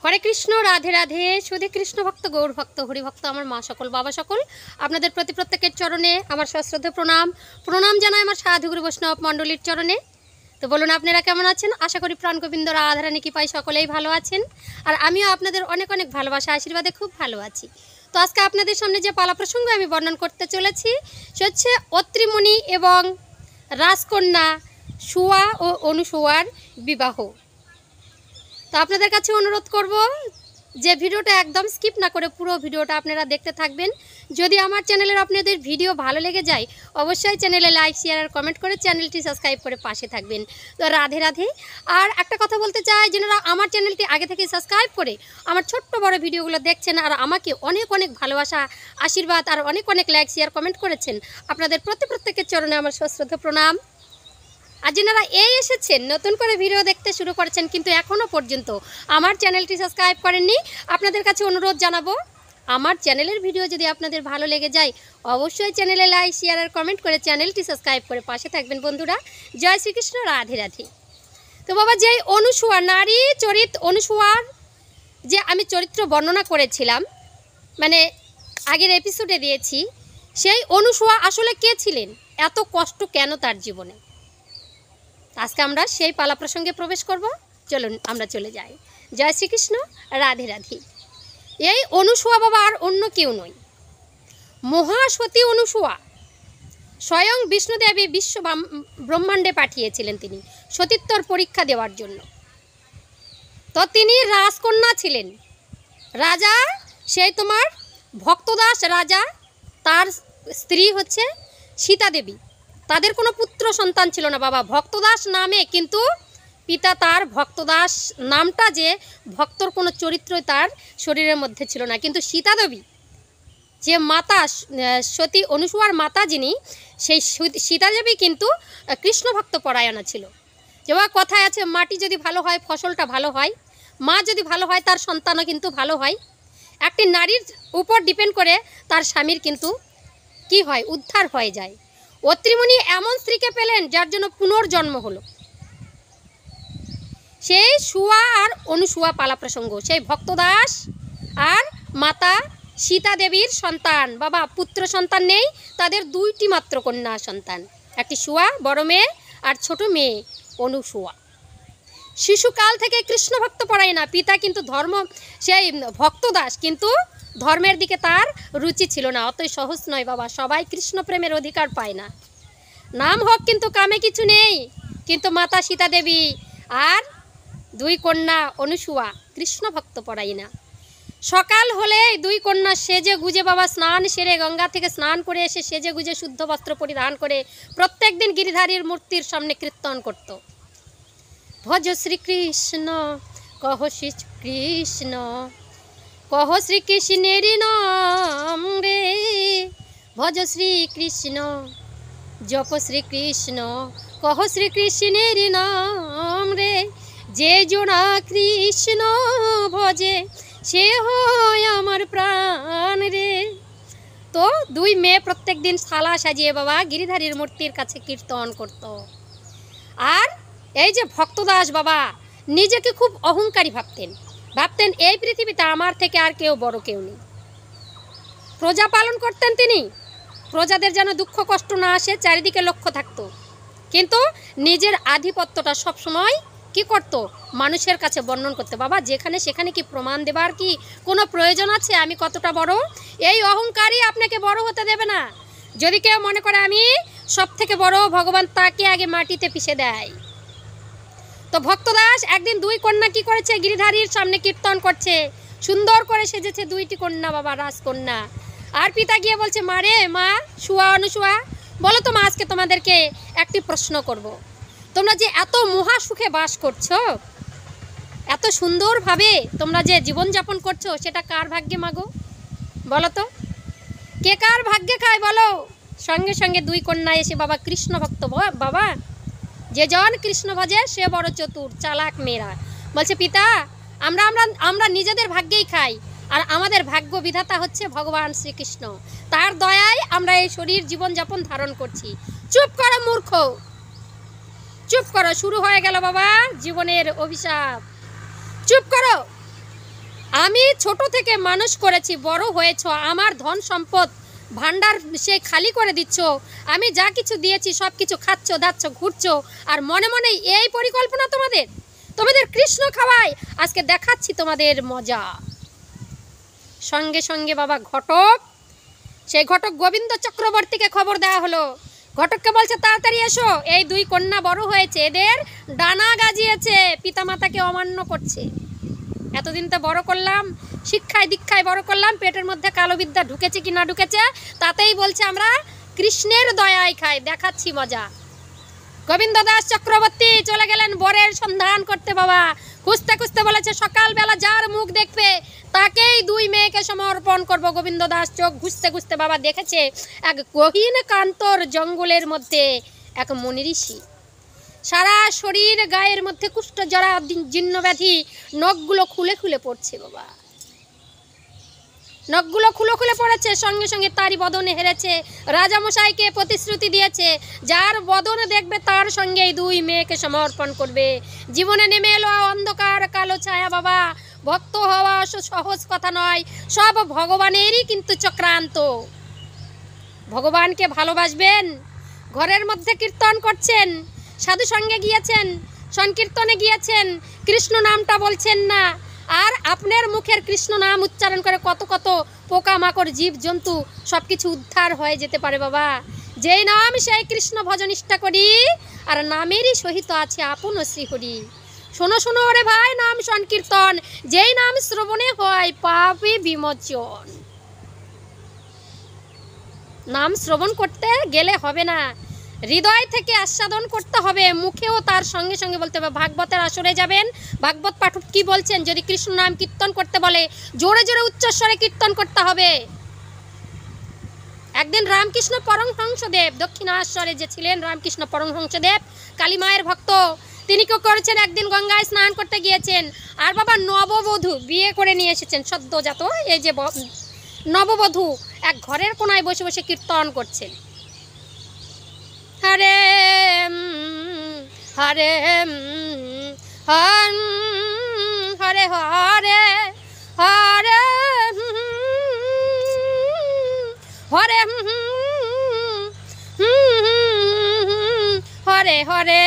হরে কৃষ্ণ, রাধে রাধে। শুধু কৃষ্ণ ভক্ত, গৌর ভক্ত, হরি ভক্ত, আমার মা সকল, বাবা সকল, আপনাদের প্রতি প্রত্যেকের চরণে আমার সশ্রদ্ধ প্রণাম। প্রণাম জানাই আমার সাধুগুরু বৈষ্ণব মণ্ডলীর চরণে। তো বলুন, আপনারা কেমন আছেন? আশা করি প্রাণ গোবিন্দ রাধারানী কৃপায় সকলেই ভালো আছেন, আর আমিও আপনাদের অনেক অনেক ভালোবাসা আশীর্বাদে খুব ভালো আছি। তো আজকে আপনাদের সামনে যে পালা প্রসঙ্গ আমি বর্ণন করতে চলেছি সে হচ্ছে অত্রিমুনি এবং রাজকন্যা সুয়া ও অনুসুয়ার বিবাহ। তো আপনাদের কাছে অনুরোধ করব যে ভিডিওটা একদম স্কিপ না করে পুরো ভিডিওটা আপনারা দেখতে থাকবেন। যদি আমার চ্যানেলের আপনাদের ভিডিও ভালো লেগে যায় অবশ্যই চ্যানেলে লাইক, শেয়ার আর কমেন্ট করে চ্যানেলটি সাবস্ক্রাইব করে পাশে থাকবেন। তো রাধে রাধে। আর একটা কথা বলতে চাই, যারা আমার চ্যানেলটি আগে থেকে সাবস্ক্রাইব করে আমার ছোট্ট বড় ভিডিওগুলো দেখছেন আর আমাকে অনেক অনেক ভালোবাসা, আশীর্বাদ আর অনেক অনেক লাইক, শেয়ার, কমেন্ট করেছেন, আপনাদের প্রত্যেকের চরণে আমার সশ্রদ্ধ প্রণাম। আর যারা এই এসেছেন নতুন করে ভিডিও দেখতে শুরু করেছেন কিন্তু এখনও পর্যন্ত আমার চ্যানেলটি সাবস্ক্রাইব করেননি, আপনাদের কাছে অনুরোধ জানাবো, আমার চ্যানেলের ভিডিও যদি আপনাদের ভালো লেগে যায় অবশ্যই চ্যানেলে লাইক, শেয়ার আর কমেন্ট করে চ্যানেলটি সাবস্ক্রাইব করে পাশে থাকবেন বন্ধুরা। জয় শ্রীকৃষ্ণ, রাধে রাধে। তো বাবা, যেই অনুসুয়া, নারী চরিত্র অনুসুয়ার যে আমি চরিত্র বর্ণনা করেছিলাম, মানে আগের এপিসোডে দিয়েছি, সেই অনুসুয়া আসলে কে ছিলেন, এত কষ্ট কেন তার জীবনে, আজকে আমরা সেই পালা প্রসঙ্গে প্রবেশ করব। চলুন আমরা চলে যাই। জয় শ্রীকৃষ্ণ, রাধে রাধে। এই অনুসুয়া বাবা আর অন্য কেউ নয়, মহাসতী অনুসুয়া। স্বয়ং বিষ্ণুদেবী বিশ্ব ব্রহ্মাণ্ডে পাঠিয়েছিলেন তিনি সতীত্বর পরীক্ষা দেওয়ার জন্য। তো তিনি রাজকন্যা ছিলেন। রাজা, সেই তোমার ভক্তদাস রাজা, তার স্ত্রী হচ্ছে সীতা দেবী। তাদের কোনো পুত্র সন্তান ছিল না বাবা, ভক্তদাস নামে, কিন্তু পিতা তার ভক্তদাস নামটা যে ভক্তর কোনো চরিত্রই তার শরীরের মধ্যে ছিল না। কিন্তু সীতা দেবী যে মাতা, সতী অনুসুয়ার মাতা যিনি, সেই সীতা দেবী কিন্তু কৃষ্ণ ভক্ত পরায়ণা ছিল। যেমন কথায় আছে, মাটি যদি ভালো হয় ফসলটা ভালো হয়, মা যদি ভালো হয় তার সন্তানও কিন্তু ভালো হয়। একটি নারীর উপর ডিপেন্ড করে তার স্বামীর কিন্তু কি হয়, উদ্ধার হয়ে যায়। অত্রিমুনি এমন স্ত্রীকে পেলেন যার জন্য পুনর্জন্ম হলো। সেই সুয়া আর অনুসুয়া পালা প্রসঙ্গ, সেই ভক্তদাস আর মাতা সীতা দেবীর সন্তান বাবা, পুত্র সন্তান নেই, তাদের দুইটি মাত্র কন্যা সন্তান, একটি সুয়া বড় মেয়ে আর ছোট মেয়ে অনুসুয়া। শিশুকাল থেকে কৃষ্ণ ভক্ত পরায়ণা, পিতা কিন্তু সেই ভক্তদাস, কিন্তু ধর্মের দিকে তার রুচি ছিল না। অতই সহজ নয় বাবা, সবাই কৃষ্ণ প্রেমের অধিকার পায় না। নাম হোক কিন্তু কামে কিছু নেই। কিন্তু মাতা সীতা দেবী আর দুই কন্যা অনুসুয়া কৃষ্ণ ভক্ত পরায়ণা। সকাল হলে দুই কন্যা সেজে গুজে বাবা স্নান সেরে গঙ্গা থেকে স্নান করে এসে সেজে গুজে শুদ্ধ বস্ত্র পরিধান করে প্রত্যেক দিন গিরিধারীর মূর্তির সামনে কীর্তন করত। ভজ শ্রীকৃষ্ণ, কহ শ্রীকৃষ্ণ, কহ শ্রীকৃষ্ণের নাম রে, ভজ শ্রীকৃষ্ণ, জপ শ্রীকৃষ্ণ, কহ শ্রীকৃষ্ণের নাম রে, যে জোড়া কৃষ্ণ ভজে সে হয় আমার প্রাণ রে। তো দুই মেয়ে প্রত্যেক দিন থালা সাজিয়ে বাবা গিরিধারীর মূর্তির কাছে কীর্তন করত। আর এই যে ভক্তদাস বাবা নিজেকে খুব অহংকারী ভাবতেন এই পৃথিবীতে আমার থেকে আর কেউ বড় কেউ নেই। প্রজা পালন করতেন তিনি, প্রজাদের যেন দুঃখ কষ্ট না আসে চারিদিকে লক্ষ্য থাকতো, কিন্তু নিজের আধিপত্যটা সবসময় কি করত, মানুষের কাছে বর্ণন করতে। বাবা যেখানে সেখানে কি প্রমাণ দেবার কি কোনো প্রয়োজন আছে, আমি কতটা বড়? এই অহংকারই আপনাকে বড় হতে দেবে না। যদি কেউ মনে করে আমি সব থেকে বড়, ভগবান তাকে আগে মাটিতে পিষে দেয়। তো ভক্তদাস একদিন দুই কন্যা কি করেছে, গিরিধারীর সামনে কীর্তন করছে, সুন্দর করে সেজেছে দুইটি কন্যা বাবা, রাজকন্যা। আর পিতা গিয়ে বলছে, মা রে মা, সুয়া অনুসুয়া, বলো তো মা, আজকে তোমাদেরকে একটি প্রশ্ন করব। তোমরা যে এত মহা সুখে বাস করছো, এত সুন্দরভাবে তোমরা যে জীবনযাপন করছো, সেটা কার ভাগ্যে মাগো বলো তো? কে কার ভাগ্যে খায় বলো? সঙ্গে সঙ্গে দুই কন্যা এসে বাবা কৃষ্ণ ভক্ত বাবা, যে জন কৃষ্ণ ভজে সে বড় চতুর চালাক মেয়েরা বলছে, পিতা আমরা আমরা আমরা নিজেদের ভাগ্যেই খাই, আর আমাদের ভাগ্য বিধাতা হচ্ছে ভগবান শ্রীকৃষ্ণ, তার দয়ায় আমরা এই শরীর জীবনযাপন ধারণ করছি। চুপ করো মূর্খ, চুপ করো। শুরু হয়ে গেল বাবা জীবনের অভিশাপ। চুপ করো। আমি ছোট থেকে মানুষ করেছি, বড় হয়েছ, আমার ধন সম্পদ ভান্ডার সে খালি করে দিচ্ছ, আমি যা কিছু দিয়েছি সব কিছু খাচ্ছ, দাচ্ছ, ঘুরছো, আর মনে মনে এই পরিকল্পনা তোমাদের, তোমাদের কৃষ্ণ খাওয়াই, আজকে দেখাচ্ছি তোমাদের মজা। সঙ্গে সঙ্গে বাবা ঘটক, সেই ঘটক গোবিন্দ চক্রবর্তীকে খবর দেওয়া হলো। ঘটককে বলছে তাড়াতাড়ি এসো, এই দুই কন্যা বড় হয়েছে, এদের ডানা গাজিয়েছে, পিতামাতাকে অমান্য করছে। এতদিন তো বড় করলাম, শিক্ষায় দীক্ষায় বড় করলাম, পেটের মধ্যে কালো বিদ্যা ঢুকেছে কি না ঢুকেছে তাতেই বলছে আমরা কৃষ্ণের দয়ায় খাই, দেখাচ্ছি মজা। গোবিন্দ দাস চক্রবর্তী চলে গেলেন বরের সন্ধান করতে বাবা। খুঁজতে খুঁজতে বলেছে সকালবেলা যার মুখ দেখবে তাকেই দুই মেয়েকে সমর্পণ করব। গোবিন্দ দাস চোখ ঘুষতে ঘুষতে বাবা দেখেছে এক গহীন কান্তর জঙ্গলের মধ্যে এক মুনি ঋষি, সারা শরীর গায়ের মধ্যে কুষ্ঠ জরা জীর্ণ ব্যাধি, নখগুলো খুলে খুলে পড়ছে বাবা, নখগুলো খুলে খুলে পড়েছে। সঙ্গে সঙ্গে তারই বদনে হেরেছে, রাজামশাইকে প্রতিশ্রুতি দিয়েছে যার বদনে দেখবে তার সঙ্গে এই দুই মেয়েকে সমর্পণ করবে। জীবনে নেমে এলো অন্ধকার কালো ছায়া বাবা। ভক্ত হওয়া সহজ কথা নয়, সব ভগবানেরই কিন্তু চক্রান্ত। ভগবানকে ভালোবাসবেন, ঘরের মধ্যে কীর্তন করছেন, সাধু সঙ্গে গিয়েছেন, সংকীর্তনে গিয়েছেন, কৃষ্ণ নামটা বলছেন না, আর আপনার মুখের কৃষ্ণ নাম উচ্চারণ করে কত কত পোকামাকড় জীব জন্তু সব কিছু উদ্ধার হয়ে যেতে পারে বাবা। যেই নাম সেই কৃষ্ণ ভজনিষ্ঠা করি, আর নামেরই সহিত আছে আপন শ্রীহরি। শোনো শোনো রে ভাই নাম সংকীর্তন, যেই নাম শ্রবণে হয় পাপে বিমোচন। নাম শ্রবণ করতে গেলে হবে না, হৃদয় থেকে আস্বাদন করতে হবে, মুখেও তার সঙ্গে সঙ্গে বলতে হবে। ভাগবতের আসরে যাবেন, ভাগবত পাঠক কি বলছেন, যদি কৃষ্ণ নাম কীর্তন করতে বলে জোরে জোরে উচ্চস্বরে কীর্তন করতে হবে। একদিন রামকৃষ্ণ পরমহংসদেব, দক্ষিণেশ্বরে যে ছিলেন রামকৃষ্ণ পরমহংসদেব, কালী মায়ের ভক্ত, তিনি কি করেছেন, একদিন গঙ্গায় স্নান করতে গিয়েছেন, আর বাবা নববধূ বিয়ে করে নিয়ে এসেছেন, সদ্যজাত এই যে নববধূ এক ঘরের কোনায় বসে বসে কীর্তন করছেন, হরে হরে হরে হরে হরে হরে হরে হরে,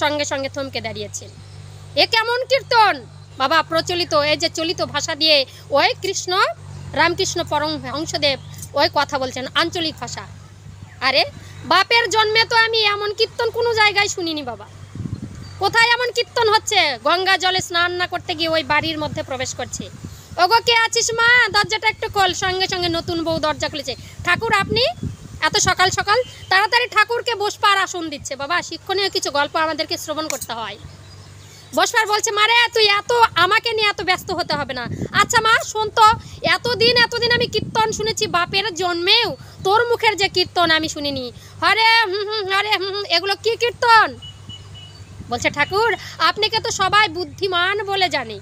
সঙ্গে সঙ্গে থমকে দাঁড়িয়েছেন। এ কেমন কীর্তন বাবা? প্রচলিত এই যে চলিত ভাষা দিয়ে ওই কৃষ্ণ রামকৃষ্ণ পরমহংসদেব ওই কথা বলছেন, আঞ্চলিক ভাষা। আরে বাপের জন্মে তো আমি এমন কীর্তন কোনো জায়গায় শুনিনি বাবা। কোথায় এমন কীর্তন হচ্ছে? গঙ্গা জলে স্নান না করতে গিয়ে ওই বাড়ির মধ্যে প্রবেশ করছে, ওগো কে আছিস মা, দরজাটা একটু খোল। সঙ্গে সঙ্গে নতুন বউ দরজা খুলেছে, ঠাকুর আপনি এত সকাল সকাল? তাড়াতাড়ি ঠাকুরকে বসবার আসন দিচ্ছে। বাবা শিক্ষণীয় কিছু গল্প আমাদেরকে শ্রবণ করতে হয়। বসবার বলছে, মারে তুই এত আমাকে নিয়ে এত ব্যস্ত হতে হবে না। আচ্ছা মা শোন তো, এতদিন আমি কীর্তন শুনেছি, বাপের জন্মেও তোর মুখের যে কীর্তন আমি শুনিনি। হরে হরে এগুলো কি কীর্তন? বলছে ঠাকুর আপনাকে তো সবাই বুদ্ধিমান বলে জানে,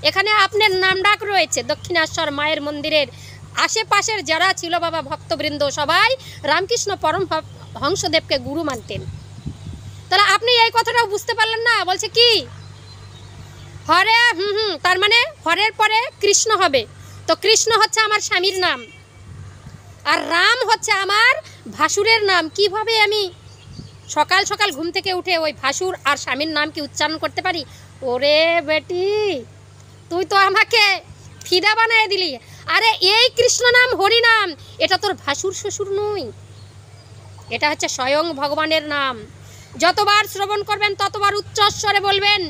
এখানে আপনার নাম ডাক রয়েছে। দক্ষিণেশ্বর মায়ের মন্দিরের আশেপাশের যারা ছিল বাবা ভক্তবৃন্দ সবাই রামকৃষ্ণ পরমহংসদেবকে গুরু মানতেন। তাহলে আপনি এই কথাটাও বুঝতে পারলেন না? বলছে কি হরে তার মানে হরের পরে কৃষ্ণ হবে, তো কৃষ্ণ হচ্ছে আমার স্বামীর নাম, আর রাম হচ্ছে আমার ভাসুরের নাম। কিভাবে আমি সকাল সকাল ঘুম থেকে উঠে ওই ভাসুর আর স্বামীর নাম কি উচ্চারণ করতে পারি? ওরে বেটি তুই তো আমাকে ফিদা বানায় দিলি। আরে এই কৃষ্ণ নাম হরি নাম, এটা তোর ভাসুর শ্বশুর নয়, এটা হচ্ছে স্বয়ং ভগবানের নাম। যতবার শ্রবণ করবেন ততবার উচ্চস্বরে বলবেন,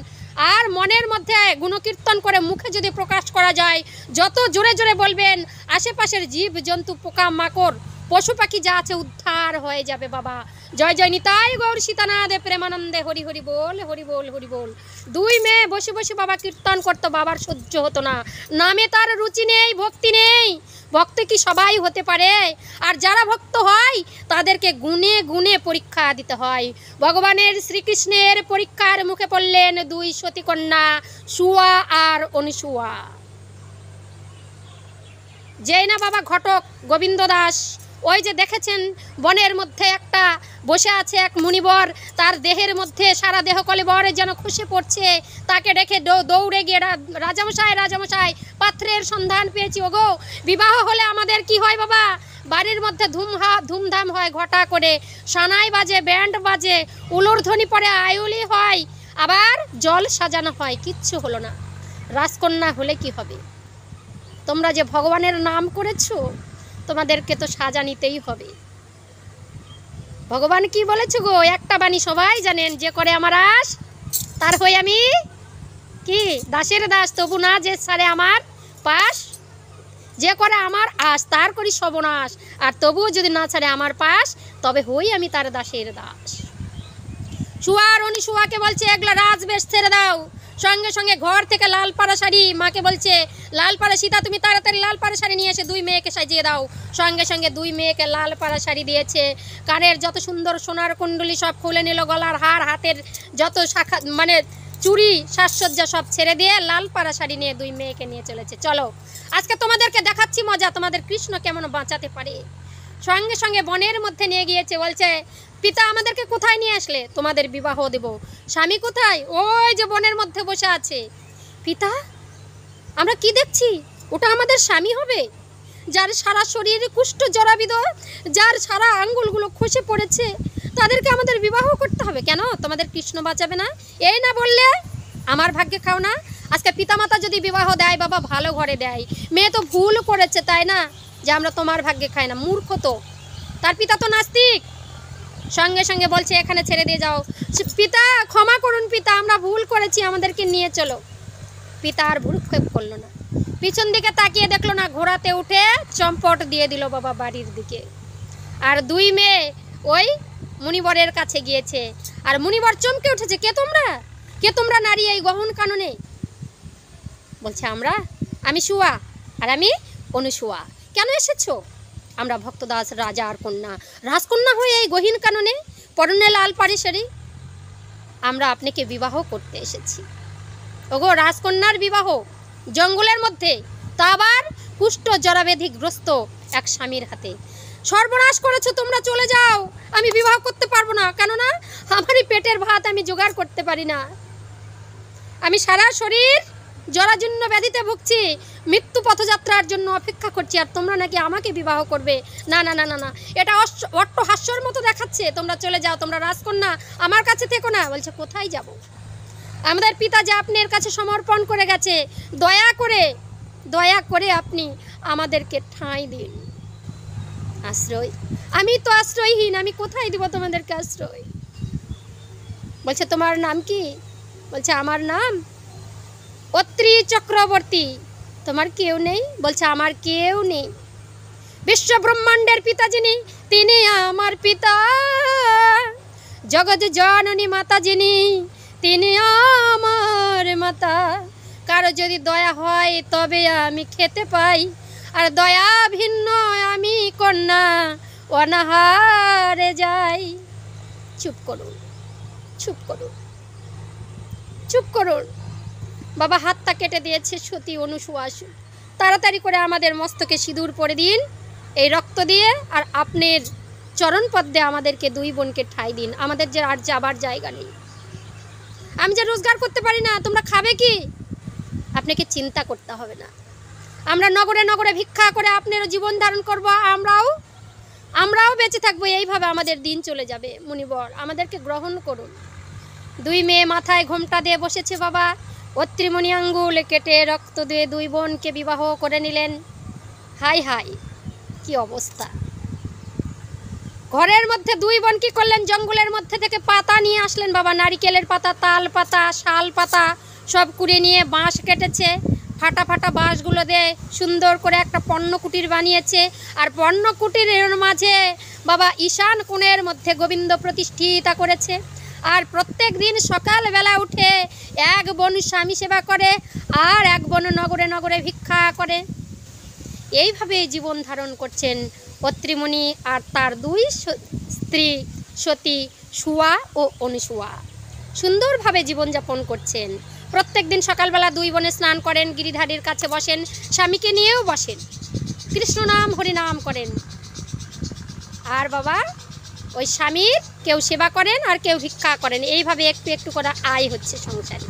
আর মনের মধ্যে গুণকীর্তন করে মুখে যদি প্রকাশ করা যায় যত জোরে জোরে বলবেন, আশেপাশের জীব জন্তু পোকা মাকড় পশু পাখি যা আছে উদ্ধার হয়ে যাবে বাবা। জয় জয় নিতাই গৌর সীতানাথে প্রেমানন্দে, হরি হরি বল হরি বল হরি বল। দুই মেয়ে বসে বসে বাবা কীর্তন করতো, বাবার সহ্য হতো না, নামে তার রুচি নেই, ভক্তি নেই। ভক্ত কি সবাই হতে পারে? আর যারা ভক্ত হয় তাদেরকে গুণে গুণে পরীক্ষা দিতে হয়। ভগবানের শ্রীকৃষ্ণের পরীক্ষার মুখে পড়লেন দুই সতী কন্যা, সুয়া আর অনুসুয়া। যেই না বাবা ঘটক গোবিন্দ দাস ওই যে দেখেছেন বনের মধ্যে একটা বসে আছে এক মুনিবর, তার দেহের মধ্যে সারা দেহ কলেবর যেন খসে পড়ছে, তাকে দেখে দৌড়ে গিয়ে রাজামশাই পাত্রের সন্ধান পেয়েছি। ওগো, বিবাহ হলে আমাদের কি হয় বাবা? বাড়ির মধ্যে ধুমধাম হয়, ঘটা করে সানাই বাজে, ব্যান্ড বাজে, উলুধ্বনি পরে আয়ুলি হয়, আবার জল সাজানো হয়। কিচ্ছু হলো না। রাজকন্যা হলে কি হবে? তোমরা যে ভগবানের নাম করেছো, তোমাদেরকে তো সাজা নিতেই হবে। ভগবান কি বলেছে গো? একটা বাণী সবাই জানেন, যে করে আমার আশ তার হই আমি কি দাসের দাস, তবু না যে সারে আমার পাশ। যে করে আমার আশ তার করি সর্বনাশ, আর তবুও যদি না ছাড়ে আমার পাশ, তবে হই আমি তার দাসের দাস। শুয়ার অনুশুয়াকে বলছে এগুলো রাজবেশ ছেড়ে দাও। সঙ্গে সঙ্গে ঘর থেকে লাল পাড়া শাড়ি, মাকে বলছে লাল পাড়া সীতা তুমি তাড়াতাড়ি লাল পাড়া শাড়ি নিয়ে এসে দুই মেয়েকে সাজিয়ে দাও। সঙ্গে সঙ্গে দুই মেয়েকে লাল পাড়া শাড়ি দিয়েছে। কানের যত সুন্দর সোনার কুণ্ডলি সব খুলে নিল, গলার হার, হাতের যত শাখা মানে চুড়ি সাজসজ্জা সব ছেড়ে দিয়ে লাল পাড়া শাড়ি নিয়ে দুই মেয়েকে নিয়ে চলেছে। চলো আজকে তোমাদেরকে দেখাচ্ছি মজা, তোমাদের কৃষ্ণ কেমন বাঁচাতে পারে। সঙ্গে সঙ্গে বনের মধ্যে নিয়ে গিয়েছে, বলছে পিতা আমাদেরকে কোথায় নিয়ে আসলে? তোমাদের বিবাহ দেব। স্বামী কোথায়? ওই যে বনের মধ্যে বসে আছে। পিতা আমরা কি দেখছি? ওটা আমাদের স্বামী হবে, যার সারা শরীরে কুষ্ঠ জরাবিদ, যার সারা আঙ্গুলগুলো খসে পড়েছে, তাদেরকে আমাদের বিবাহ করতে হবে। কেন তোমাদের কৃষ্ণ বাঁচাবে না? এই না বললে আমার ভাগ্যে খাও না। আজকে পিতামাতা যদি বিবাহ দেয় বাবা, ভালো ঘরে দেয়। মেয়ে তো ভুল করেছে, তাই না, যে আমরা তোমার ভাগ্যে খাই না। মূর্খ তো, তার পিতা তো নাস্তিক। সঙ্গে সঙ্গে বলছে এখানে ছেড়ে দিয়ে যাও। পিতা ক্ষমা করুন পিতা, আমরা ভুল করেছি, আমাদেরকে নিয়ে চলো। পিতা আর ভ্রুক্ষেপ করলো না, পিছন দিকে তাকিয়ে দেখলো না, ঘোড়াতে উঠে চম্পট দিয়ে দিল বাবা বাড়ির দিকে। আর দুই মেয়ে ওই মুনিবরের কাছে গিয়েছে, আর মুনিবর চমকে উঠেছে। কে তোমরা? কে তোমরা নারী এই গহন কাননে? বলছে আমি শুয়া আর আমি অনুশুয়া। কেন এসেছো? আমরা ভক্তদাস রাজার কন্যা, রাজকন্যা হয়ে এই গহীন কাননে, পরনে লাল পাড়ি শাড়ি, আমরা আপনাকে বিবাহ করতে এসেছি। ওগো, রাজকন্যার বিবাহ জঙ্গলের মধ্যে, তা আবার কুষ্ঠ জরাবেধিগ্রস্ত এক স্বামীর হাতে। সর্বনাশ করেছো তোমরা, চলে যাও। আমি বিবাহ করতে পারবো না, কেননা আমারই পেটের ভাত আমি জোগাড় করতে পারি না। আমি সারা শরীর জরাজীর্ণ ব্যাধিতে ভুগছি, মৃত্যু পথযাত্রার জন্য অপেক্ষা করছি, আর তোমরা নাকি আমাকে বিবাহ করবে? না না না না না, এটা অট্ট হাস্যর মতো দেখাচ্ছে। তোমরা চলে যাও, তোমরা রাজকন্যা, আমার কাছে থেকো না। বলছে কোথায় যাব? আমাদের পিতা যে আপনার কাছে সমর্পণ করে গেছে, দয়া করে আপনি আমাদেরকে ঠাঁই দিন, আশ্রয়। আমি তো আশ্রয়হীন, আমি কোথায় দিব তোমাদেরকে আশ্রয়? বলছে তোমার নাম কি? বলছে আমার নাম অত্রি চক্রবর্তী। তোমার কেউ নেই? বলছে আমার কেউ নেই। বিশ্ব ব্রহ্মাণ্ডের পিতা যিনি, তিনি আমার পিতা। জগৎ জননী মাতা যিনি, তিনি আমার মাতা। কারো যদি দয়া হয় তবে আমি খেতে পাই, আর দয়া ভিন্ন আমি কন্যা অনাহারে যাই। চুপ করুন, চুপ করুন, চুপ করুন। বাবা হাতটা কেটে দিয়েছে সতী অনুসুয়া। তাড়াতাড়ি করে আমাদের মস্তকে সিঁদুর পরে দিন এই রক্ত দিয়ে, আর আপনার চরণ পদ্মে আমাদেরকে দুই বোনকে ঠাঁই দিন। আমাদের যে আর যাবার জায়গা নেই, আমি যে রোজগার করতে পারি না, তোমরা খাবে কি? আপনাকে চিন্তা করতে হবে না। আমরা নগরে নগরে ভিক্ষা করে আপনারও জীবন ধারণ করব, আমরাও বেঁচে থাকবো। এইভাবে আমাদের দিন চলে যাবে। মুনিবর আমাদেরকে গ্রহণ করুন। দুই মেয়ে মাথায় ঘোমটা দিয়ে বসেছে বাবা। অত্রিমণি আঙ্গুল কেটে রক্ত দিয়ে দুই বোনকে বিবাহ করে নিলেন। হাই হাই, কি অবস্থা! ঘরের মধ্যে দুই বোন কি করলেন? জঙ্গলের মধ্যে থেকে পাতা নিয়ে আসলেন বাবা, নারিকেলের পাতা, তাল পাতা, শাল পাতা সব কুড়িয়ে নিয়ে বাঁশ কেটেছে। ফাটা ফাটা বাঁশগুলো দিয়ে সুন্দর করে একটা পর্ণকুটির বানিয়েছে। আর পর্ণকুটিরের মাঝে বাবা ঈশান কোণের মধ্যে গোবিন্দ প্রতিষ্ঠিতা করেছে। আর প্রত্যেক দিন সকালবেলা উঠে এক বোন স্বামী সেবা করে, আর এক বোন নগরে নগরে ভিক্ষা করে। এইভাবে জীবন ধারণ করছেন অত্রিমণি আর তার দুই স্ত্রী সতী শুয়া ও অনুসুয়া। সুন্দরভাবে জীবনযাপন করছেন। প্রত্যেক দিন সকালবেলা দুই বোনে স্নান করেন, গিরিধারীর কাছে বসেন, স্বামীকে নিয়েও বসেন, কৃষ্ণ নাম হরিনাম করেন। আর বাবা ওই স্বামীর কেউ সেবা করেন আর কেউ ভিক্ষা করেন, এইভাবে একটু একটু করে আয় হচ্ছে সংসারে।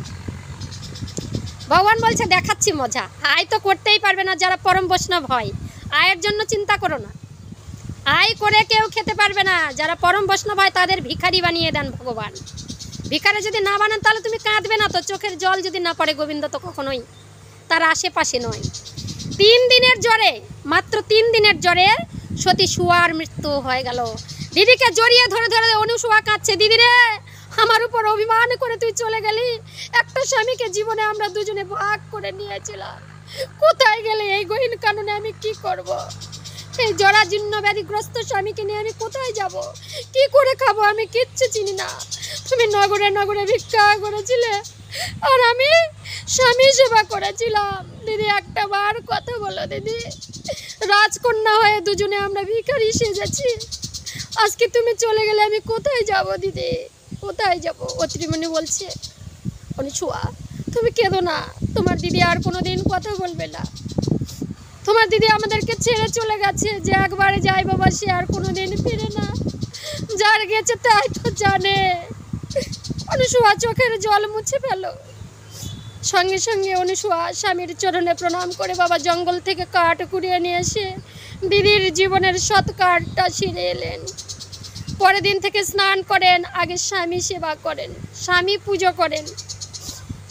ভগবান বলছে দেখাচ্ছি মজা। আয় তো করতেই পারবে না যারা পরম বৈষ্ণব হয়, আয়ের জন্য চিন্তা করো না। আয় করে কেউ খেতে পারবে না, যারা পরম বৈষ্ণব হয় তাদের ভিখারি বানিয়ে দেন ভগবান। ভিখারি যদি না বানান তাহলে তুমি কাঁদবে না তো, চোখের জল যদি না পড়ে গোবিন্দ তো কখনোই তার আশেপাশে নয়। 3 দিনের জ্বরে, মাত্র 3 দিনের জ্বরে সতী সুয়ার মৃত্যু হয়ে গেল। দিদিকে জড়িয়ে ধরে ধরে অনুসুয়া কাঁদছে, দিদি রে আমার উপর অভিমান করে তুই চলে গেলি, একটা স্বামীকে জীবনে আমরা দুজনে ভাগ করে নিয়েছিলাম, কোথায় গেলে? এই গহীন কাননে আমি কি করব? এই জরাজীর্ণ ব্যাধিগ্রস্ত স্বামীকে নিয়ে আমি কোথায় যাব? কি করে খাবো? আমি কিচ্ছু চিনি না। তুমি নগরে নগরে ভিক্ষা করেছিলে আর আমি স্বামী সেবা করেছিলাম। দিদি একটা বার কথা বলো দিদি, রাজকন্যা হয়ে দুজনে আমরা ভিখারি সেজেছি, আজকে তুমি চলে গেলে আমি কোথায় যাব দিদি, কোথায় যাব? অত্রিমণি বলছে অনুসুয়া তুমি কেঁদো না, তোমার দিদি আর কোনোদিন কথা বলবে না। তোমার দিদি আমাদেরকে ছেড়ে চলে গেছে, যে একবারে যায় বাবা সে আর কোনোদিন ফিরে না, যার গেছে তাই তো জানে। অনুসুয়া চোখের জল মুছে ফেল। সঙ্গে সঙ্গে অনুসুয়া স্বামীর চরণে প্রণাম করে বাবা জঙ্গল থেকে কাঠ কুড়িয়ে নিয়ে এসে দিদির জীবনের সৎ কাঠটা ছিঁড়ে এলেন। পরের দিন থেকে স্নান করেন, আগে স্বামী সেবা করেন, স্বামী পুজো করেন,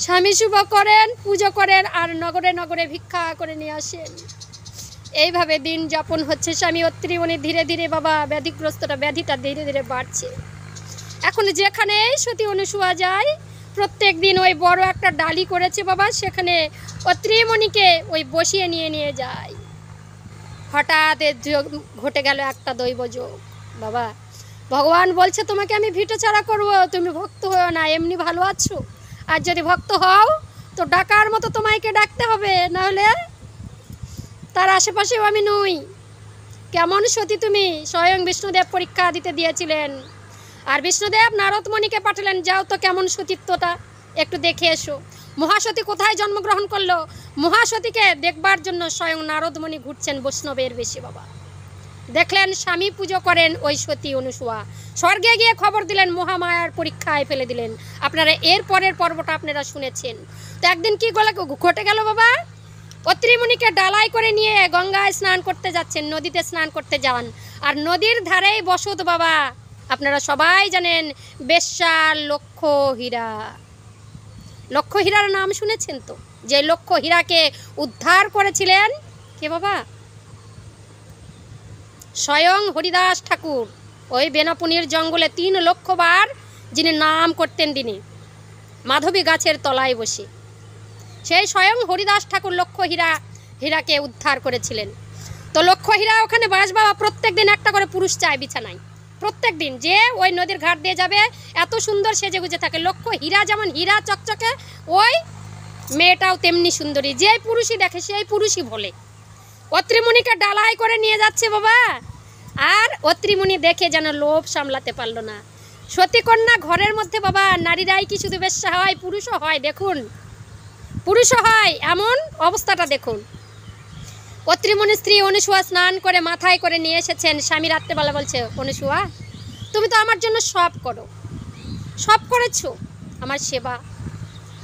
স্বামী শুভ করেন, পুজো করেন, আর নগরে নগরে ভিক্ষা করে নিয়ে আসেন। এইভাবে দিন যাপন হচ্ছে। স্বামী অত্রিমণি ধীরে ধীরে বাবা ব্যাধিটা ধীরে ধীরে বাড়ছে। এখন যেখানে সতী অনুসুয়া যায় প্রত্যেক দিন ওই বড় একটা ডালি করেছে বাবা, সেখানে অত্রিমণিকে ওই বসিয়ে নিয়ে যায়। হঠাৎ ঘটে গেল একটা দৈবযোগ বাবা। ভগবান বলছে তোমাকে আমি ভিটো ছাড়া করবো, তুমি ভক্ত হও না, এমনি ভালো আছো। আর যদি ভক্ত হও তো ডাকার মতো তোমাকে ডাকতে হবে, নাহলে তার আশেপাশেও আমি নই। কেমন সতী তুমি? স্বয়ং বিষ্ণুদেব পরীক্ষা দিতে দিয়েছিলেন, আর বিষ্ণুদেব নারদমণিকে পাঠালেন, যাও তো কেমন সতীত্বটা একটু দেখে এসো। মহাসতী কোথায় জন্মগ্রহণ করলো? মহাসতীকে দেখবার জন্য স্বয়ং নারদমণি ঘুরছেন বৈষ্ণবের বেশি বাবা। দেখলেন স্বামী পুজো করেন ওই সতী অনুসুয়া, স্বর্গে গিয়ে খবর দিলেন, মহামায়ার পরীক্ষায় ফেলে দিলেন। আপনারা এর পরের পর্বটা আপনারা শুনেছেন। তো একদিন কি ঘটে গেল বাবা, অত্রিমণিকে ডালাই করে নিয়ে গঙ্গায় স্নান করতে যাচ্ছেন, নদীতে স্নান করতে যান, আর নদীর ধারেই বসত বাবা। আপনারা সবাই জানেন বেশ্যা লক্ষ্য হীরা। লক্ষ্য হীরার নাম শুনেছেন তো? যে লক্ষ্য হীরাকে উদ্ধার করেছিলেন কে বাবা? স্বয়ং হরিদাস ঠাকুর। ওই বেনাপুনির জঙ্গলে 3 লক্ষ বার যিনি নাম করতেন দিনে মাধবী গাছের তলায় বসে, সেই স্বয়ং হরিদাস ঠাকুর লক্ষ্য হীরাকে উদ্ধার করেছিলেন। তো লক্ষ্য হীরা ওখানে বাস বাবা প্রত্যেক দিন একটা করে পুরুষ চায় বিছানায়, প্রত্যেক দিন যে ওই নদীর ঘাট দিয়ে যাবে এত সুন্দর সেজে গুজে থাকে। লক্ষ্য হীরা যেমন হীরা চকচকে, ওই মেয়েটাও তেমনি সুন্দরী, যে পুরুষই দেখে সেই পুরুষই বলে। অত্রিমণিকে ডালাই করে নিয়ে যাচ্ছে বাবা, আর অত্রিমণি দেখে যেন লোভ সামলাতে পারল না। সতীকন্যা ঘরের মধ্যে বাবা, নারীরাই কি শুধু বেশ্যা হয়? পুরুষও হয়, দেখুন পুরুষও হয়, এমন অবস্থাটা দেখুন। অত্রিমণি স্ত্রী অনুসুয়া স্নান করে মাথায় করে নিয়ে এসেছেন। স্বামী রাত্রেবেলা বলছে, অনুসুয়া তুমি তো আমার জন্য সব করো, সব করেছো, আমার সেবা,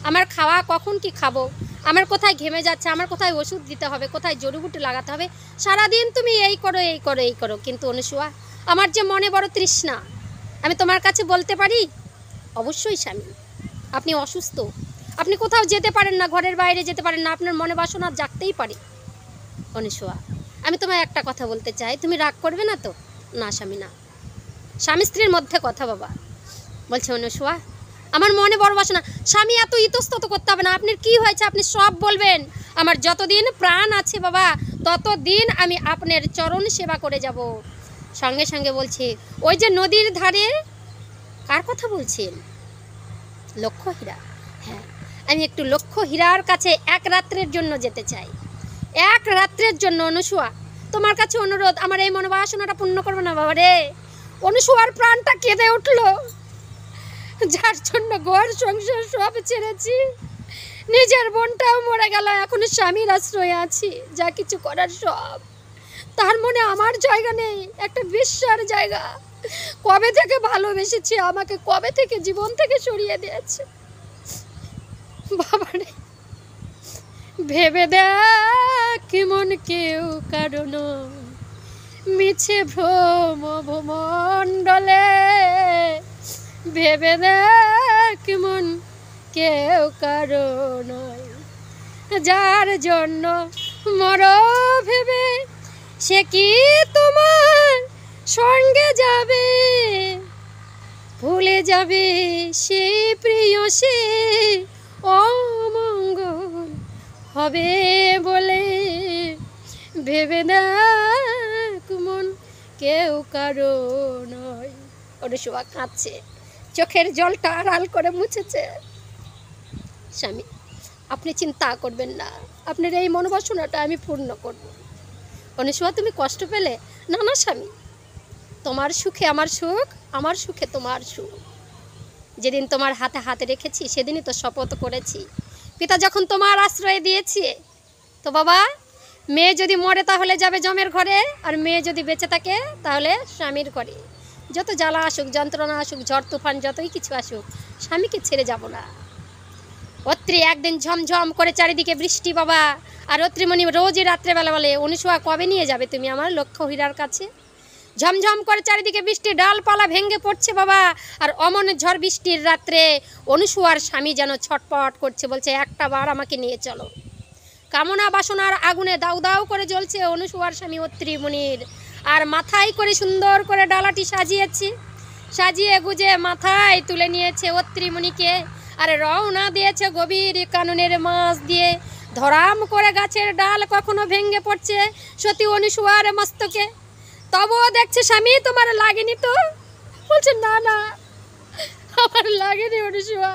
আমার খাওয়া, কখন কি খাবো, আমার কোথায় ঘেমে যাচ্ছে, আমার কোথায় ওষুধ দিতে হবে, কোথায় জড়িবুটি লাগাতে হবে, সারাদিন তুমি এই করো এই করো এই করো। কিন্তু অনুসুয়া আমার যে মনে বড় তৃষ্ণা, আমি তোমার কাছে বলতে পারি? অবশ্যই স্বামী, আপনি অসুস্থ, আপনি কোথাও যেতে পারেন না, ঘরের বাইরে যেতে পারেন না, আপনার মনে বাসনা জাগতেই পারে। অনুসুয়া আমি তোমায় একটা কথা বলতে চাই, তুমি রাগ করবে না তো? না স্বামী না, স্বামী স্ত্রীর মধ্যে কথা বাবা। বলছে অনুসুয়া আমার মনে বড় বাসনা। স্বামী এত ইতস্তত করতে হবে না, আপনার কি হয়েছে আপনি সব বলবেন। আমার যতদিন প্রাণ আছে বাবা ততদিন আমি আপনার চরণ সেবা করে যাব। সঙ্গে সঙ্গে বলছে, ওই যে নদীর ধারে, কার কথা বলছেন? লক্ষ্য হীরা। হ্যাঁ, আমি একটু লক্ষ্য হীরার কাছে 1 রাত্রের জন্য যেতে চাই, 1 রাত্রের জন্য। অনুসুয়া তোমার কাছে অনুরোধ, আমার এই মনোবাসনাটা পূর্ণ করবে না বাবা রে। অনুসুয়ার প্রাণটা কেঁদে উঠল, যার জন্য ঘর সংসার সব ছেড়েছি, নিজের বোনটাও মরে গেল, এখন স্বামীর আশ্রয়ে আছি, যা কিছু করার সব তার মনে আমার জায়গা নেই, একটা বিশ্বার জায়গা। কবে থেকে ভালোবেসেছে আমাকে, কবে থেকে জীবন থেকে সরিয়ে দিয়েছে। বাবারে ভেবে দেখ মন কেউ কারণ মিছে ভ্রম ভূমণ্ডলে, ভেবে দেখ মন কেউ কারণ যার জন্য মর ভেবে সে কি তোমার সঙ্গে যাবে, ভুলে যাবে সেই প্রিয় সে অমঙ্গল হবে বলে, ভেবে দেখ মন কেউ কারো নয়। অনুসুয়া কাঁদছে, চোখের জলটা আড়াল করে মুছেছে। স্বামী আপনি চিন্তা করবেন না, আপনার এই মনোবাসনাটা আমি পূর্ণ করব। অনুসুয়া তুমি কষ্ট পেলে? না না স্বামী, তোমার সুখে আমার সুখ, আমার সুখে তোমার সুখ। যেদিন তোমার হাতে হাতে রেখেছি সেদিনই তো শপথ করেছি, পিতা যখন তোমার আশ্রয় দিয়েছি, তো বাবা মেয়ে যদি মরে তাহলে যাবে জমের ঘরে, আর মেয়ে যদি বেঁচে থাকে তাহলে স্বামীর ঘরে। যত জ্বালা আসুক, যন্ত্রণা আসুক, ঝড় তুফান যতই কিছু আসুক, স্বামীকে ছেড়ে যাব না। অত্রি একদিন ঝমঝম করে চারিদিকে বৃষ্টি বাবা, আর অত্রিমণি রোজই রাত্রেবেলা বলে, অনুসুয়া কবে নিয়ে যাবে তুমি আমার লক্ষ্য হীরার কাছে? ঝমঝম করে চারিদিকে বৃষ্টি, ডালপালা ভেঙে পড়ছে বাবা, আর অমন ঝড় বৃষ্টির রাত্রে অনুসুয়ার স্বামী যেন ছটপট করছে, বলছে একটা বার আমাকে নিয়ে চলো। কামনা বাসনার আগুনে দাউ দাউ করে জ্বলছে অনুসুয়ার স্বামী অত্রিমণির, আর মাথায় করে সুন্দর করে ডালাটি সাজিয়েছে, সাজিয়ে গুজে মাথায় তুলে নিয়েছে অত্রিমণিকে, আর রওনা দিয়েছে গভীর কাননের মাছ দিয়ে। ধরাম করে গাছের ডাল কখনো ভেঙে পড়ছে সতী অনুসুয়ার মস্তকে, তবুও দেখছে স্বামী তোমার লাগেনি তো? বলছে না না আমার লাগেনি অনুসুয়া।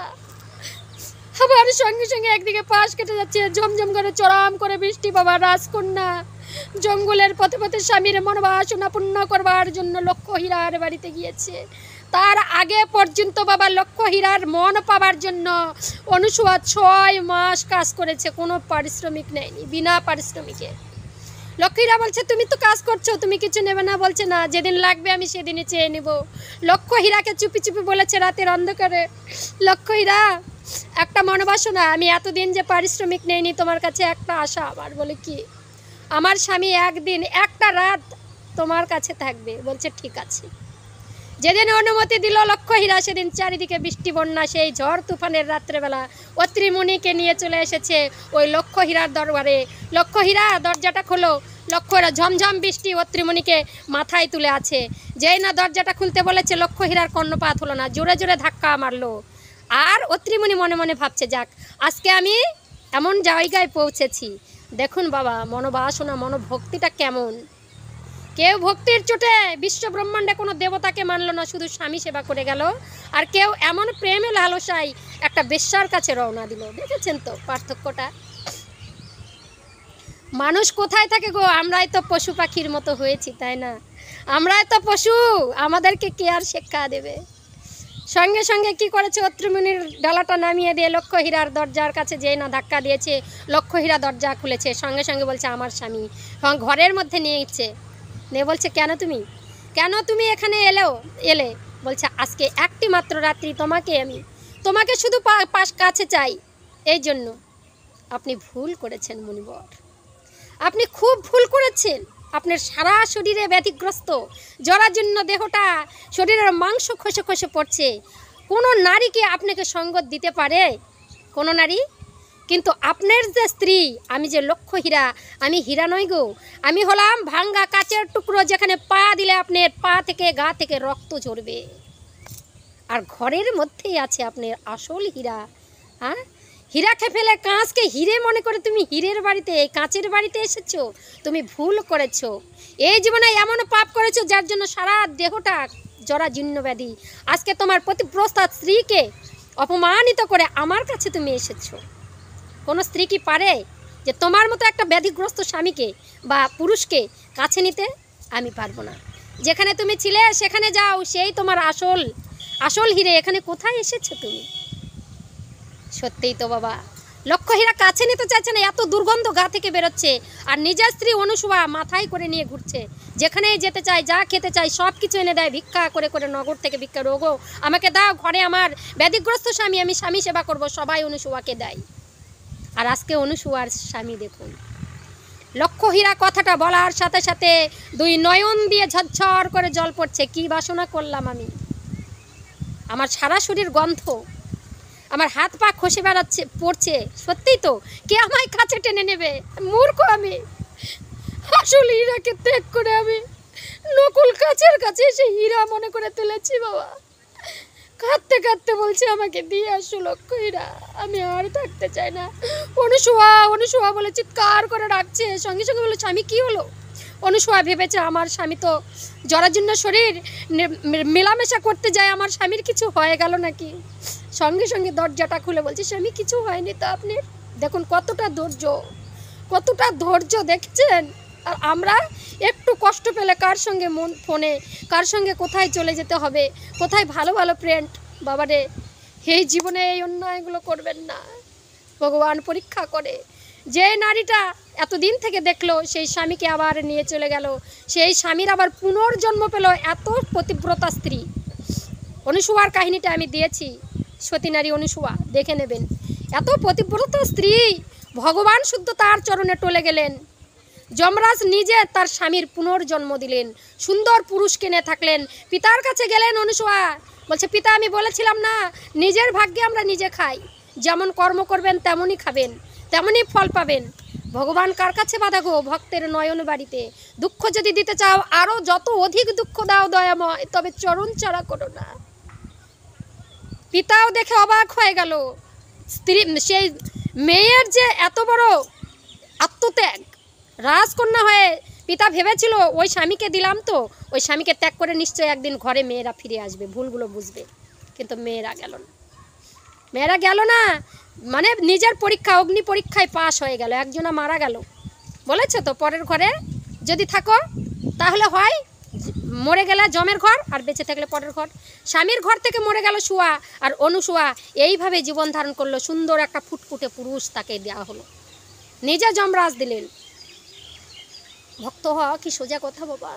আবার সঙ্গে সঙ্গে একদিকে পাশ কেটে যাচ্ছে, ঝমঝম করে চড়াম করে বৃষ্টি বাবা। রাজকন্যা জঙ্গলের পথে পথে স্বামীর মনোবাসনা পূর্ণ করবার জন্য লক্ষ্য হীরার বাড়িতে গিয়েছে। তার আগে পর্যন্ত বাবা লক্ষ্য হীরার মন পাবার জন্য অনুসুয়া 6 মাস কাজ করেছে, কোনো পারিশ্রমিক নেয়নি, বিনা পারিশ্রমিকে। লক্ষ্য হীরা বলছে তুমি তো কাজ করছো, তুমি কিছু নেবে না? বলছে না, যেদিন লাগবে আমি সেদিনই চেয়ে নেব। লক্ষ্য হীরাকে চুপি চুপি বলেছে রাতের অন্ধকারে, লক্ষ্য হীরা একটা মনোবাসনা, আমি এতদিন যে পারিশ্রমিক নেইনি তোমার কাছে একটা আশা আমার। বলে কি? আমার স্বামী একদিন একটা রাত তোমার কাছে থাকবে। বলছে ঠিক আছে। যেদিন অনুমতি দিল লক্ষ্য হীরা, সেদিন চারিদিকে বৃষ্টি বন্যা, সেই ঝড় তুফানের রাত্রেবেলা অত্রিমণিকে নিয়ে চলে এসেছে ওই লক্ষ্য হীরার দরবারে। লক্ষ্য হীরা দরজাটা খোলো। লক্ষ্য হীরা ঝমঝম বৃষ্টি অত্রিমণিকে মাথায় তুলে আছে। যেই না দরজাটা খুলতে বলেছে, লক্ষ্য হীরার কর্ণপাত হলো না, জোরে জোরে ধাক্কা মারলো। আর অত্রিমণি মনে মনে ভাবছে, যাক আজকে আমি এমন জায়গায় পৌঁছেছি। দেখুন বাবা মনোবাসনা, মনোভক্তিটা কেমন। কেউ ভক্তির চোটে বিশ্ব ব্রহ্মাণ্ডে কোনো দেবতাকে মানল না, শুধু স্বামী সেবা করে গেল। আর কেউ এমন প্রেমে লালসায় একটা বেশ্যার কাছে রওনা দিল। দেখেছেন তো পার্থক্যটা? মানুষ কোথায় থাকে গো? আমরাই তো পশু পাখির মতো হয়েছি, তাই না? আমরাই তো পশু, আমাদেরকে কে আর শিক্ষা দেবে? সঙ্গে সঙ্গে কি করেছে, অত্রিমণির ডালাটা নামিয়ে দিয়ে লক্ষ্য হীরার দরজার কাছে যেই না ধাক্কা দিয়েছে, লক্ষ্য হীরা দরজা খুলেছে। সঙ্গে সঙ্গে বলছে আমার স্বামী। ঘরের মধ্যে নিয়েছে, নিয়ে বলছে কেন তুমি এখানে এলে? বলছে আজকে একটি মাত্র রাত্রি তোমাকে শুধু পাশ কাছে চাই, এই জন্য। আপনি ভুল করেছেন মুনিবর, আপনি খুব ভুল করেছেন। আপনার সারা শরীরে ব্যাধিগ্রস্ত, জরাজীর্ণ দেহটা, শরীরের মাংস খসে খসে পড়ছে। কোনো নারী কি আপনাকে সঙ্গত দিতে পারে? কোনো নারী? কিন্তু আপনার যে স্ত্রী, আমি যে লক্ষ্য হীরা, আমি হীরা নই গো, আমি হলাম ভাঙ্গা কাচের টুকরো, যেখানে পা দিলে আপনার পা থেকে গা থেকে রক্ত ঝরবে। আর ঘরের মধ্যেই আছে আপনার আসল হীরা। হ্যাঁ, হীরাকে ফেলে কাঁচকে হিরে মনে করে তুমি হীরের বাড়িতে, কাঁচের বাড়িতে এসেছো। তুমি ভুল করেছো, এই জীবনে এমন পাপ করেছো যার জন্য সারা দেহটা জরাজীর্ণ ব্যাধি। আজকে তোমার প্রতিপ্রস্তাব স্ত্রীকে অপমানিত করে আমার কাছে তুমি এসেছো। কোনো স্ত্রী কি পারে যে তোমার মতো একটা ব্যাধিগ্রস্ত স্বামীকে বা পুরুষকে কাছে নিতে? আমি পারবো না। যেখানে তুমি ছিলে সেখানে যাও, সেই তোমার আসল হিরে। এখানে কোথায় এসেছো তুমি? সত্যিই তো বাবা, লক্ষ্যহীরা কাছে নিতে চাইছে না, এত দুর্গন্ধ গা থেকে বেরোচ্ছে। আর নিজের স্ত্রী অনুসুয়া মাথায় করে নিয়ে ঘুরছে, যেখানেই যেতে চায়, যা খেতে চায় সব কিছু এনে দেয়, ভিক্ষা করে করে নগর থেকে ভিক্ষা, রোগো আমাকে দাও, ঘরে আমার ব্যাধিগ্রস্ত স্বামী, আমি স্বামী সেবা করব, সবাই অনুসুয়াকে দেয়। আর আজকে অনুসুয়ার স্বামী দেখুন, লক্ষ্যহীরা কথাটা বলার সাথে সাথে দুই নয়ন দিয়ে ঝরঝর করে জল পড়ছে। কি বাসনা করলাম আমি, আমার সারা শরীর গন্ধ, আমার হাত পা খসে বেড়াচ্ছে, পড়ছে। সত্যিই তো, কে আমায় কাছে টেনে নেবে? মূর্খ আমি, আসলে হীরাকে ত্যাগ করে আমি নকুল কাছের কাছে এসে হীরা মনে করে তুলেছি। বাবা কাঁদতে কাঁদতে বলছে আমাকে দিয়ে আসো লক্ষ্যহীরা, আমি আর থাকতে চাই না। অনুসুয়া অনুসুয়া বলে চিৎকার করে ডাকছে, সঙ্গে সঙ্গে বলে স্বামী কী হলো? অনুসুয়া ভেবেছে আমার স্বামী তো জরাজীর্ণ শরীর, মেলামেশা করতে যায়, আমার স্বামীর কিছু হয়ে গেল নাকি। সঙ্গে সঙ্গে দরজাটা খুলে বলছে স্বামী কিছু হয়নি তো আপনি। দেখুন কতটা ধৈর্য, কতটা ধৈর্য দেখছেন। আর আমরা একটু কষ্ট পেলে কার সঙ্গে মন ফোনে, কার সঙ্গে কোথায় চলে যেতে হবে, কোথায় ভালো ভালো ফ্রেন্ড। বাবারে, এই জীবনে এই অন্যায়গুলো করবেন না, ভগবান পরীক্ষা করে। যে নারীটা এতদিন থেকে দেখলো সেই স্বামীকে আবার নিয়ে চলে গেল, সেই স্বামীর আবার পুনর্জন্ম পেল এত পতিব্রতা স্ত্রী। অনুসুয়ার কাহিনীটা আমি দিয়েছি, সতী নারী অনুসুয়া, দেখে নেবেন। এত পতিব্রতা স্ত্রী, ভগবান শুদ্ধ তার চরণে টলে গেলেন। যমরাজ নিজে তার স্বামীর পুনর্জন্ম দিলেন, সুন্দর পুরুষ কিনে থাকলেন। পিতার কাছে গেলেন অনুসুয়া, বলছে পিতা আমি বলেছিলাম না নিজের ভাগ্যে আমরা নিজে খাই, যেমন কর্ম করবেন তেমনই খাবেন, তেমনই ফল পাবেন। ভগবান কার কাছে বাধা গো? ভক্তের নয়ন বাড়িতে। দুঃখ যদি দিতে চাও আরও যত অধিক দুঃখ দাও দয়াময়, তবে চরণ ছাড়া করো না। পিতাও দেখে অবাক হয়ে গেল, স্ত্রী সেই মেয়ের যে এত বড় আত্মত্যাগ। রাজকন্যা হয়ে পিতা ভেবেছিল ওই স্বামীকে দিলাম তো, ওই স্বামীকে ত্যাগ করে নিশ্চয়ই একদিন ঘরে মেয়েরা ফিরে আসবে, ভুলগুলো বুঝবে। কিন্তু মেয়েরা গেল না, মেয়েরা গেল না, মানে নিজের পরীক্ষা, অগ্নি পরীক্ষায় পাশ হয়ে গেল। একজনা মারা গেল, বলেছে তো পরের ঘরে যদি থাকো তাহলে হয় মরে গেলে জমের ঘর, আর বেঁচে থাকলে পরের ঘর। স্বামীর ঘর থেকে মরে গেল সুয়া, আর অনুসুয়া এইভাবে জীবন ধারণ করলো। সুন্দর একটা ফুটফুটে পুরুষ তাকে দেওয়া হলো, নিজে যমরাজ দিলেন। ভক্ত হওয়া কি সোজা কথা বাবা?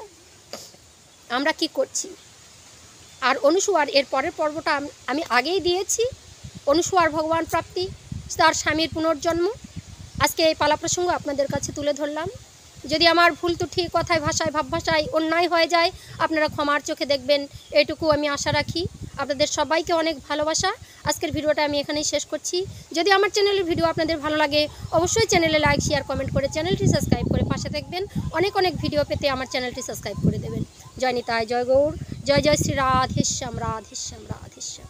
আমরা কি করছি? আর অনুসুয়ার এর পরের পর্বটা আমি আগেই দিয়েছি, অনুসুয়ার ভগবান প্রাপ্তি, তার স্বামীর পুনর্জন্ম। আজকে এই পালা প্রসঙ্গ আপনাদের কাছে তুলে ধরলাম। যদি আমার ভুল ত্রুটি কথায় ভাষায় ভাব ভাষায় অন্যায় হয়ে যায়, আপনারা ক্ষমার চোখে দেখবেন, এটুকু আমি আশা রাখি। আপনাদের সবাইকে অনেক ভালোবাসা। আজকের ভিডিওটা আমি এখানেই শেষ করছি। যদি আমার চ্যানেলের ভিডিও আপনাদের ভালো লাগে, অবশ্যই চ্যানেলে লাইক শেয়ার কমেন্ট করে চ্যানেলটি সাবস্ক্রাইব করে পাশে থাকবেন। অনেক অনেক ভিডিও পেতে আমার চ্যানেলটি সাবস্ক্রাইব করে দেবেন। জয় নিতাই, জয় গৌর, জয় জয় শ্রী রাধেশ্যাম, রাধেশ্যাম, রাধেশ্যাম।